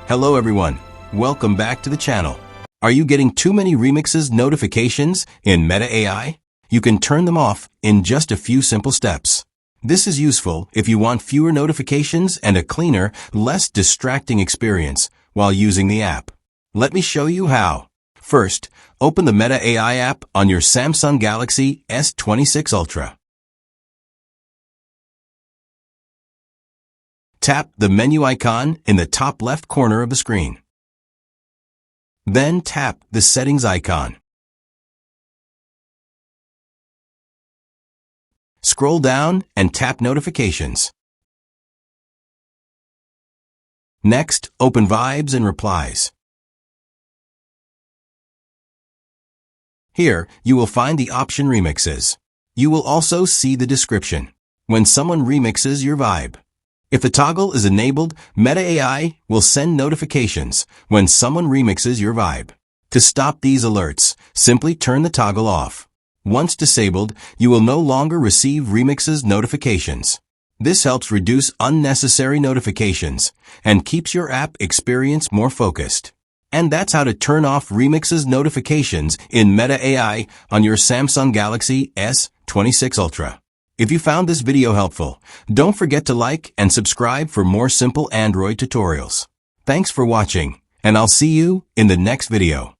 Hello everyone, welcome back to the channel. Are you getting too many Remixes notifications in Meta AI? You can turn them off in just a few simple steps. This is useful if you want fewer notifications and a cleaner, less distracting experience while using the app. Let me show you how. First, open the Meta AI app on your Samsung Galaxy S26 Ultra. Tap the menu icon in the top left corner of the screen. Then tap the settings icon. Scroll down and tap notifications. Next, open Vibes and Replies. Here, you will find the option Remixes. You will also see the description. When someone remixes your vibe. If the toggle is enabled, Meta AI will send notifications when someone remixes your vibe. To stop these alerts, simply turn the toggle off. Once disabled, you will no longer receive Remixes notifications. This helps reduce unnecessary notifications and keeps your app experience more focused. And that's how to turn off Remixes notifications in Meta AI on your Samsung Galaxy S26 Ultra. If you found this video helpful, don't forget to like and subscribe for more simple Android tutorials. Thanks for watching, and I'll see you in the next video.